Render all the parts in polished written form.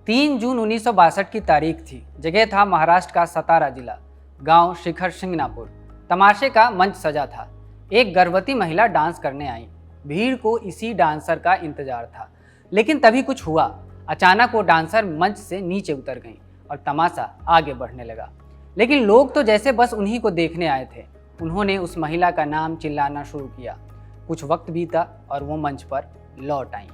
3 जून 1962 की तारीख थी। जगह था महाराष्ट्र का सतारा जिला, गांव शिखर शिंगणापुर। तमाशे का मंच सजा था। एक गर्भवती महिला डांस करने आई। भीड़ को इसी डांसर का इंतजार था। लेकिन तभी कुछ हुआ। अचानक वो डांसर मंच से नीचे उतर गई और तमाशा आगे बढ़ने लगा। लेकिन लोग तो जैसे बस उन्हीं को देखने आए थे। उन्होंने उस महिला का नाम चिल्लाना शुरू किया। कुछ वक्त बीता और वो मंच पर लौट आई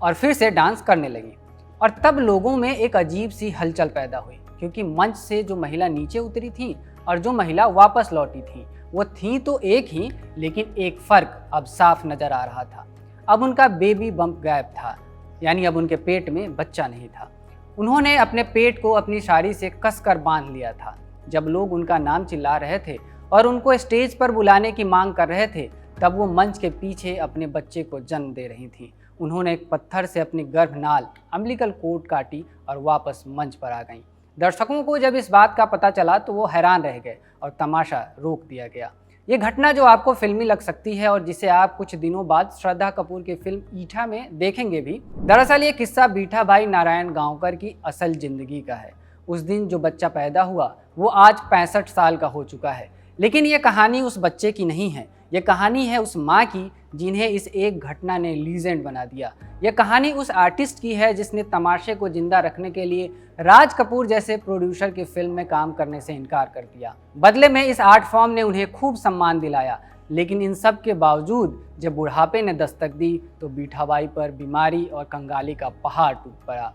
और फिर से डांस करने लगी। और तब लोगों में एक अजीब सी हलचल पैदा हुई, क्योंकि मंच से जो महिला नीचे उतरी थी और जो महिला वापस लौटी थी, वो थी तो एक ही, लेकिन एक फर्क अब साफ नजर आ रहा था। अब उनका बेबी बम्प गायब था, यानी अब उनके पेट में बच्चा नहीं था। उन्होंने अपने पेट को अपनी साड़ी से कसकर बांध लिया था। जब लोग उनका नाम चिल्ला रहे थे और उनको स्टेज पर बुलाने की मांग कर रहे थे, तब वो मंच के पीछे अपने बच्चे को जन्म दे रही थी। उन्होंने एक पत्थर से अपनी गर्भनाल अम्बिलिकल कोर्ड काटी और वापस मंच पर आ गईं। दर्शकों को जब इस बात का पता चला तो वो हैरान रह गए और तमाशा रोक दिया गया। ये घटना जो आपको फिल्मी लग सकती है और जिसे आप कुछ दिनों बाद श्रद्धा कपूर की फिल्म ईठा में देखेंगे भी, दरअसल ये किस्सा बीठा भाई नारायण गांवकर की असल जिंदगी का है। उस दिन जो बच्चा पैदा हुआ वो आज 65 साल का हो चुका है। लेकिन ये कहानी उस बच्चे की नहीं है, ये कहानी है उस माँ की जिन्हें इस एक घटना ने लीजेंड बना दिया। यह कहानी उस आर्टिस्ट की है जिसने तमाशे को जिंदा रखने के लिए राज कपूर जैसे प्रोड्यूसर की फिल्म में काम करने से इनकार कर दिया। बदले में इस आर्ट फॉर्म ने उन्हें खूब सम्मान दिलाया। लेकिन इन सब के बावजूद जब बुढ़ापे ने दस्तक दी तो बीठाबाई पर बीमारी और कंगाली का पहाड़ टूट पड़ा।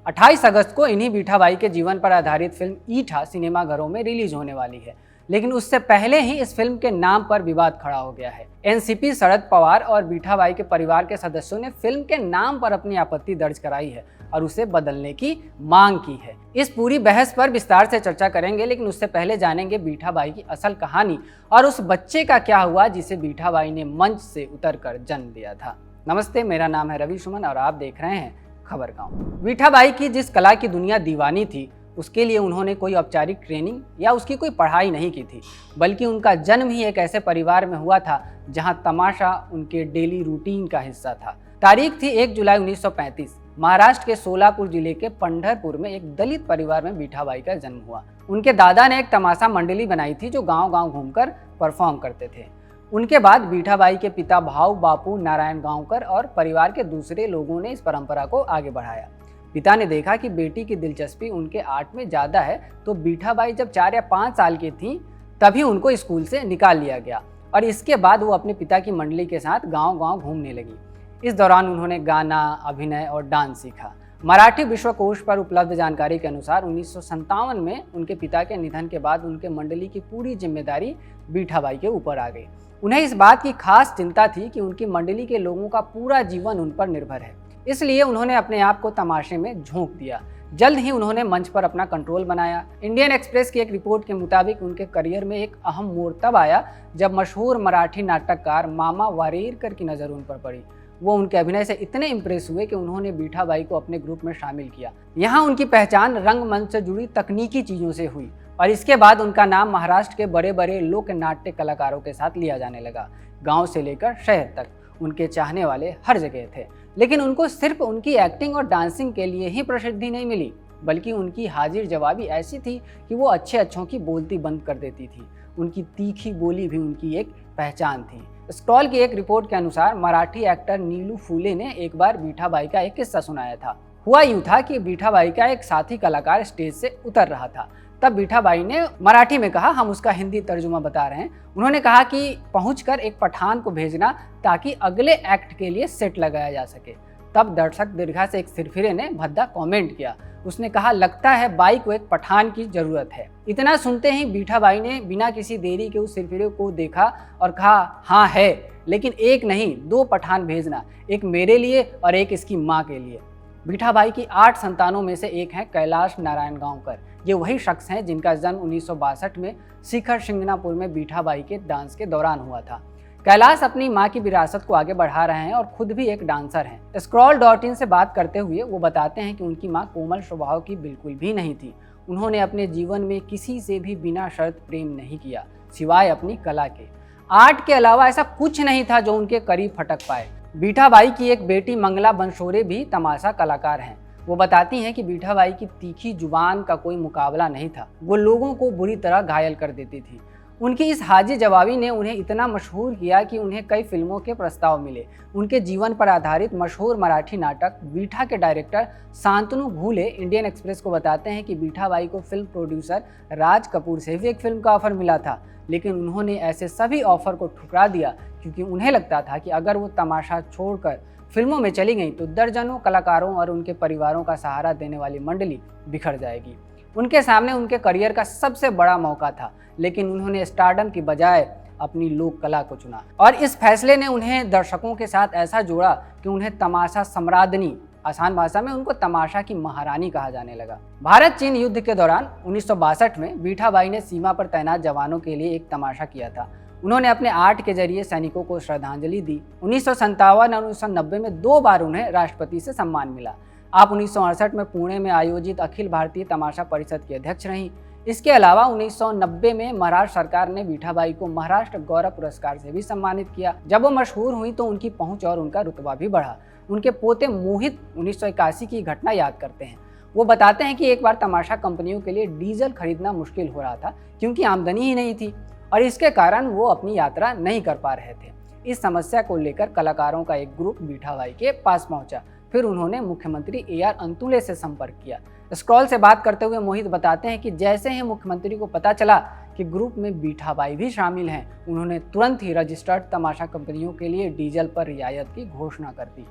28 अगस्त को इन्हीं बीठाबाई के जीवन पर आधारित फिल्म ईठा सिनेमाघरों में रिलीज होने वाली है। लेकिन उससे पहले ही इस फिल्म के नाम पर विवाद खड़ा हो गया है। एनसीपी शरद पवार और बीठाबाई के परिवार के सदस्यों ने फिल्म के नाम पर अपनी आपत्ति दर्ज कराई है और उसे बदलने की मांग की है। इस पूरी बहस पर विस्तार से चर्चा करेंगे, लेकिन उससे पहले जानेंगे बीठाबाई की असल कहानी और उस बच्चे का क्या हुआ जिसे बीठाबाई ने मंच से उतरकर जन्म दिया था। नमस्ते, मेरा नाम है रवि सुमन और आप देख रहे हैं खबर गांव। बीठाबाई की जिस कला की दुनिया दीवानी थी, उसके लिए उन्होंने कोई औपचारिक ट्रेनिंग या उसकी कोई पढ़ाई नहीं की थी, बल्कि उनका जन्म ही एक ऐसे परिवार में हुआ था जहां तमाशा उनके डेली रूटीन का हिस्सा था। तारीख थी 1 जुलाई 1935। महाराष्ट्र के सोलापुर जिले के पंढरपुर में एक दलित परिवार में बीठाबाई का जन्म हुआ। उनके दादा ने एक तमाशा मंडली बनाई थी जो गाँव-गाँव घूमकर परफॉर्म करते थे। उनके बाद बीठाबाई के पिता भाऊ बापू नारायण गांवकर और परिवार के दूसरे लोगों ने इस परंपरा को आगे बढ़ाया। पिता ने देखा कि बेटी की दिलचस्पी उनके आर्ट में ज़्यादा है, तो बीठाबाई जब 4 या 5 साल की थीं तभी उनको स्कूल से निकाल लिया गया और इसके बाद वो अपने पिता की मंडली के साथ गांव-गांव घूमने लगी। इस दौरान उन्होंने गाना, अभिनय और डांस सीखा। मराठी विश्वकोश पर उपलब्ध जानकारी के अनुसार 1957 में उनके पिता के निधन के बाद उनके मंडली की पूरी जिम्मेदारी बीठाबाई के ऊपर आ गई। उन्हें इस बात की खास चिंता थी कि उनकी मंडली के लोगों का पूरा जीवन उन पर निर्भर है, इसलिए उन्होंने अपने आप को तमाशे में झोंक दिया। जल्द ही उन्होंने मंच पर अपना कंट्रोल बनाया। इंडियन एक्सप्रेस की एक रिपोर्ट के मुताबिक उनके करियर में एक अहम मोड़ तब आया जब मशहूर मराठी नाटककार मामा वारेरकर की नज़र उन पर पड़ी। वो उनके अभिनय से इतने इम्प्रेस हुए कि उन्होंने बीठाबाई को अपने ग्रुप में शामिल किया। यहाँ उनकी पहचान रंगमंच से जुड़ी तकनीकी चीज़ों से हुई और इसके बाद उनका नाम महाराष्ट्र के बड़े बड़े लोक नाट्य कलाकारों के साथ लिया जाने लगा। गाँव से लेकर शहर तक उनके चाहने वाले हर जगह थे। लेकिन उनको सिर्फ उनकी एक्टिंग और डांसिंग के लिए ही प्रसिद्धि नहीं मिली, बल्कि उनकी हाजिर जवाबी ऐसी थी कि वो अच्छे अच्छों की बोलती बंद कर देती थी। उनकी तीखी बोली भी उनकी एक पहचान थी। स्क्रॉल की एक रिपोर्ट के अनुसार मराठी एक्टर नीलू फूले ने एक बार बीठाबाई का एक किस्सा सुनाया था। हुआ यूँ था कि बीठाबाई का एक साथी कलाकार स्टेज से उतर रहा था। तब बीठाबाई ने मराठी में कहा, हम उसका हिंदी तर्जुमा बता रहे हैं। उन्होंने कहा कि पहुंचकर एक पठान को भेजना ताकि अगले एक्ट के लिए सेट लगाया जा सके। तब दर्शक दीर्घा से एक सिरफिरे ने भद्दा कमेंट किया। उसने कहा, लगता है बाई को एक पठान की जरूरत है। इतना सुनते ही बीठाबाई ने बिना किसी देरी के उस सिरफिरे को देखा और कहा, हाँ है, लेकिन एक नहीं 2 पठान भेजना, एक मेरे लिए और एक इसकी माँ के लिए। बीठाबाई की 8 संतानों में से एक हैं कैलाश नारायण गांवकर। ये वही शख्स हैं जिनका जन्म 1962 में शिखर शिंगणापुर में बीठाबाई के डांस के दौरान हुआ था। कैलाश अपनी मां की विरासत को आगे बढ़ा रहे हैं और खुद भी एक डांसर हैं। Scroll.in से बात करते हुए वो बताते हैं कि उनकी मां कोमल स्वभाव की बिल्कुल भी नहीं थी। उन्होंने अपने जीवन में किसी से भी बिना शर्त प्रेम नहीं किया, सिवाय अपनी कला के। आर्ट के अलावा ऐसा कुछ नहीं था जो उनके करीब फटक पाए। बीठाबाई की एक बेटी मंगला बनसोड़े भी तमाशा कलाकार हैं। वो बताती हैं कि बीठा बाई की तीखी जुबान का कोई मुकाबला नहीं था। वो लोगों को बुरी तरह घायल कर देती थी। उनकी इस हाजिर जवाबी ने उन्हें इतना मशहूर किया कि उन्हें कई फिल्मों के प्रस्ताव मिले। उनके जीवन पर आधारित मशहूर मराठी नाटक बीठा के डायरेक्टर शांतनु भूले इंडियन एक्सप्रेस को बताते हैं कि बीठा बाई को फिल्म प्रोड्यूसर राज कपूर से भी एक फिल्म का ऑफर मिला था, लेकिन उन्होंने ऐसे सभी ऑफर को ठुकरा दिया क्योंकि उन्हें लगता था कि अगर वो तमाशा छोड़कर फिल्मों में चली गई तो दर्जनों कलाकारों और उनके परिवारों का सहारा देने वाली मंडली बिखर जाएगी। उनके सामने उनके करियर का सबसे बड़ा मौका था, लेकिन उन्होंने स्टारडम की बजाय अपनी लोक कला को चुना और इस फैसले ने उन्हें दर्शकों के साथ ऐसा जोड़ा कि उन्हें तमाशा सम्राज्ञी, आसान भाषा में उनको तमाशा की महारानी कहा जाने लगा। भारत चीन युद्ध के दौरान 1962 में बीठा बाई ने सीमा पर तैनात जवानों के लिए एक तमाशा किया था। उन्होंने अपने आर्ट के जरिए सैनिकों को श्रद्धांजलि दी। 1957 और 1990 में 2 बार उन्हें राष्ट्रपति से सम्मान मिला। आप 1968 में पुणे में आयोजित अखिल भारतीय तमाशा परिषद की अध्यक्ष रहीं। इसके अलावा 1990 में महाराष्ट्र सरकार ने बीठा बाई को महाराष्ट्र गौरव पुरस्कार से भी सम्मानित किया। जब वो मशहूर हुई तो उनकी पहुंच और उनका रुतबा भी बढ़ा। उनके पोते मोहित 1981 की घटना याद करते हैं। वो बताते हैं कि एक बार तमाशा कंपनियों के लिए डीजल खरीदना मुश्किल हो रहा था क्योंकि आमदनी ही नहीं थी और इसके कारण वो अपनी यात्रा नहीं कर पा रहे थे। इस समस्या को लेकर कलाकारों का एक ग्रुप बीठा बाई के पास पहुंचा। फिर उन्होंने मुख्यमंत्री AR अंतुले से संपर्क किया। स्क्रॉल से बात करते हुए मोहित बताते हैं कि जैसे ही मुख्यमंत्री को पता चला कि ग्रुप में बीठा बाई भी शामिल हैं, उन्होंने तुरंत ही रजिस्टर्ड तमाशा कंपनियों के लिए डीजल पर रियायत की घोषणा कर दी।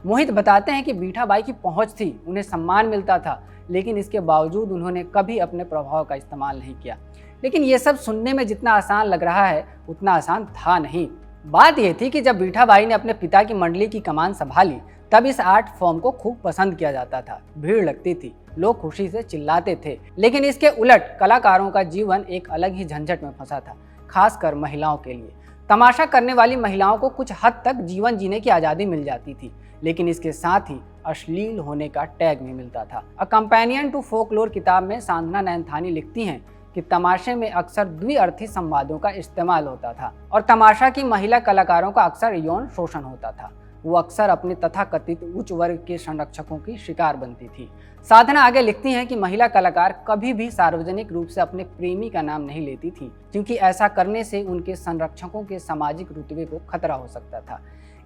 मोहित बताते हैं कि बीठा बाई की पहुंच थी, उन्हें सम्मान मिलता था, लेकिन इसके बावजूद उन्होंने कभी अपने प्रभाव का इस्तेमाल नहीं किया। लेकिन ये सब सुनने में जितना आसान लग रहा है उतना आसान था नहीं। बात यह थी कि जब बीठा बाई ने अपने पिता की मंडली की कमान संभाली तब इस आर्ट फॉर्म को खूब पसंद किया जाता था, भीड़ लगती थी, लोग खुशी से चिल्लाते थे। लेकिन इसके उलट कलाकारों का जीवन एक अलग ही झंझट में फंसा था, खासकर महिलाओं के लिए। तमाशा करने वाली महिलाओं को कुछ हद तक जीवन जीने की आज़ादी मिल जाती थी, लेकिन इसके साथ ही अश्लील होने का टैग भी मिलता था। अ कंपेनियन टू फोकलोर किताब में सांधना नैनथानी लिखती हैं कि तमाशे में अक्सर द्विअर्थी संवादों का इस्तेमाल होता था और तमाशा की महिला कलाकारों का अक्सर यौन शोषण होता था। वो अक्सर अपने तथाकथित उच्च वर्ग के संरक्षकों की शिकार बनती थी। साधना आगे लिखती हैं कि महिला कलाकार कभी भी सार्वजनिक रूप से अपने प्रेमी का नाम नहीं लेती थी, क्योंकि ऐसा करने से उनके संरक्षकों के सामाजिक रुतबे को खतरा हो सकता था।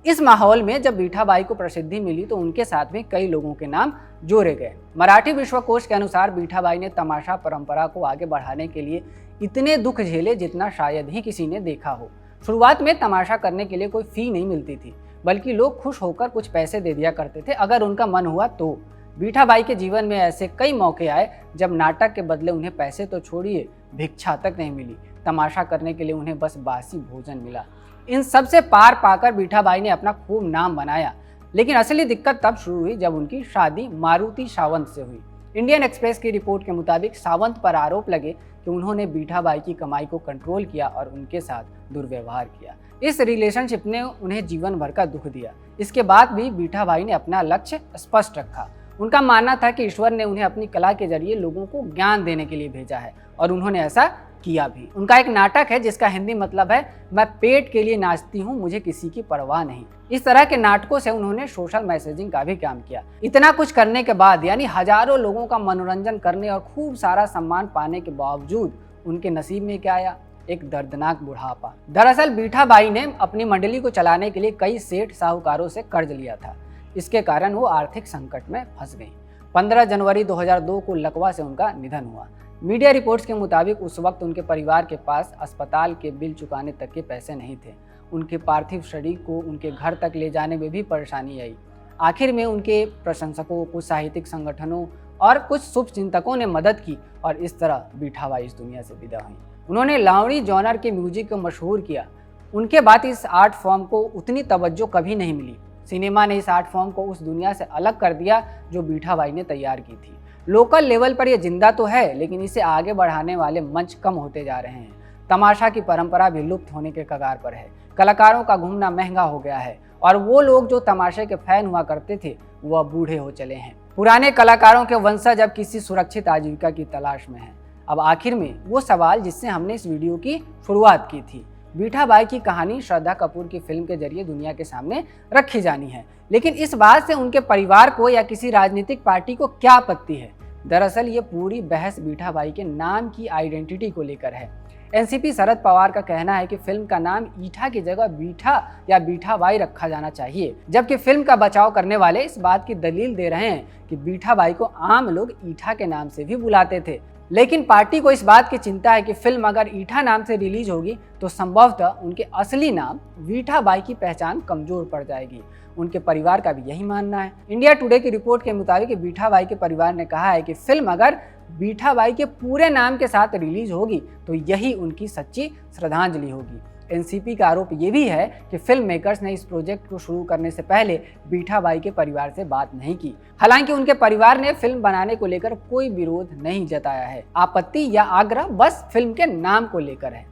इस माहौल में जब बीठा बाई को प्रसिद्धि मिली तो उनके साथ में कई लोगों के नाम जोड़े गए। मराठी विश्वकोश के अनुसार बीठा बाई ने तमाशा परंपरा को आगे बढ़ाने के लिए इतने दुख झेले जितना शायद ही किसी ने देखा हो। शुरुआत में तमाशा करने के लिए कोई फी नहीं मिलती थी, बल्कि लोग खुश होकर कुछ पैसे दे दिया करते थे अगर उनका मन हुआ तो। बीठा बाई के जीवन में ऐसे कई मौके आए जब नाटक के बदले उन्हें पैसे तो छोड़िए भिक्षा तक नहीं मिली। तमाशा करने के लिए उन्हें बस बासी भोजन मिला। इन सब से पार पाकर बीठा बाई ने अपना खूब नाम बनाया, लेकिन असली दिक्कत तब शुरू हुई जब उनकी शादी मारुति सावंत से हुई। इंडियन एक्सप्रेस की रिपोर्ट के मुताबिक सावंत पर आरोप लगे कि उन्होंने बीठा बाई की कमाई को कंट्रोल किया और उनके साथ दुर्व्यवहार किया। इस रिलेशनशिप ने उन्हें जीवन भर का दुख दिया। इसके बाद भी बीठा बाई ने अपना लक्ष्य स्पष्ट रखा। उनका मानना था कि ईश्वर ने उन्हें अपनी कला के जरिए लोगों को ज्ञान देने के लिए भेजा है और उन्होंने ऐसा किया भी। उनका एक नाटक है जिसका हिंदी मतलब है मैं पेट के लिए नाचती हूँ, मुझे किसी की परवाह नहीं। इस तरह के नाटकों से उन्होंने सोशल मैसेजिंग का भी काम किया। इतना कुछ करने के बाद, यानी हजारों लोगों का मनोरंजन करने और खूब सारा सम्मान पाने के बावजूद उनके नसीब में क्या आया? एक दर्दनाक बुढ़ापा। दरअसल बीठा बाई ने अपनी मंडली को चलाने के लिए कई सेठ साहूकारों से कर्ज लिया था। इसके कारण वो आर्थिक संकट में फंस गई। 15 जनवरी 2002 को लकवा से उनका निधन हुआ। मीडिया रिपोर्ट्स के मुताबिक उस वक्त उनके परिवार के पास अस्पताल के बिल चुकाने तक के पैसे नहीं थे। उनके पार्थिव शरीर को उनके घर तक ले जाने में भी परेशानी आई। आखिर में उनके प्रशंसकों, कुछ साहित्यिक संगठनों और कुछ शुभचिंतकों ने मदद की और इस तरह बीठा बाई इस दुनिया से विदा हुई। उन्होंने लावणी जॉनर के म्यूजिक को मशहूर किया। उनके बाद इस आर्ट फॉर्म को उतनी तवज्जो कभी नहीं मिली। सिनेमा ने इस आर्ट फॉर्म को उस दुनिया से अलग कर दिया जो बीठा बाई ने तैयार की थी। लोकल लेवल पर यह जिंदा तो है, लेकिन इसे आगे बढ़ाने वाले मंच कम होते जा रहे हैं। तमाशा की परंपरा भी लुप्त होने के कगार पर है। कलाकारों का घूमना महंगा हो गया है और वो लोग जो तमाशे के फैन हुआ करते थे वह बूढ़े हो चले हैं। पुराने कलाकारों के वंशज अब किसी सुरक्षित आजीविका की तलाश में हैं। अब आखिर में वो सवाल जिससे हमने इस वीडियो की शुरुआत की थी, बीठा बाई की कहानी श्रद्धा कपूर की फिल्म के जरिए दुनिया के सामने रखी जानी है, लेकिन इस बात से उनके परिवार को या किसी राजनीतिक पार्टी को क्या आपत्ति है? दरअसल ये पूरी बहस बीठाबाई के नाम की आइडेंटिटी को लेकर है। एनसीपी शरद पवार का कहना है कि फिल्म का नाम ईठा की जगह बीठा या बीठाबाई रखा जाना चाहिए, जबकि फिल्म का बचाव करने वाले इस बात की दलील दे रहे हैं कि बीठाबाई को आम लोग ईठा के नाम से भी बुलाते थे। लेकिन पार्टी को इस बात की चिंता है कि फिल्म अगर ईठा नाम से रिलीज होगी तो संभवतः उनके असली नाम बीठाबाई की पहचान कमजोर पड़ जाएगी। उनके परिवार का भी यही मानना है। इंडिया टुडे की रिपोर्ट के मुताबिक बीठाबाई के परिवार ने कहा है कि फिल्म अगर बीठाबाई के पूरे नाम के साथ रिलीज होगी तो यही उनकी सच्ची श्रद्धांजलि होगी। एनसीपी का आरोप ये भी है कि फिल्म मेकर्स ने इस प्रोजेक्ट को शुरू करने से पहले बीठाबाई के परिवार से बात नहीं की। हालांकि उनके परिवार ने फिल्म बनाने को लेकर कोई विरोध नहीं जताया है। आपत्ति या आग्रह बस फिल्म के नाम को लेकर है।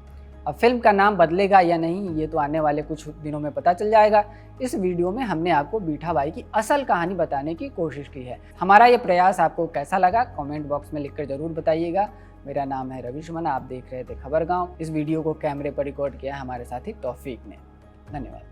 अब फिल्म का नाम बदलेगा या नहीं ये तो आने वाले कुछ दिनों में पता चल जाएगा। इस वीडियो में हमने आपको बीठाबाई की असल कहानी बताने की कोशिश की है। हमारा ये प्रयास आपको कैसा लगा कमेंट बॉक्स में लिखकर जरूर बताइएगा। मेरा नाम है रवि सुमन, आप देख रहे थे खबर गांव। इस वीडियो को कैमरे पर रिकॉर्ड किया है हमारे साथी तौफीक ने। धन्यवाद।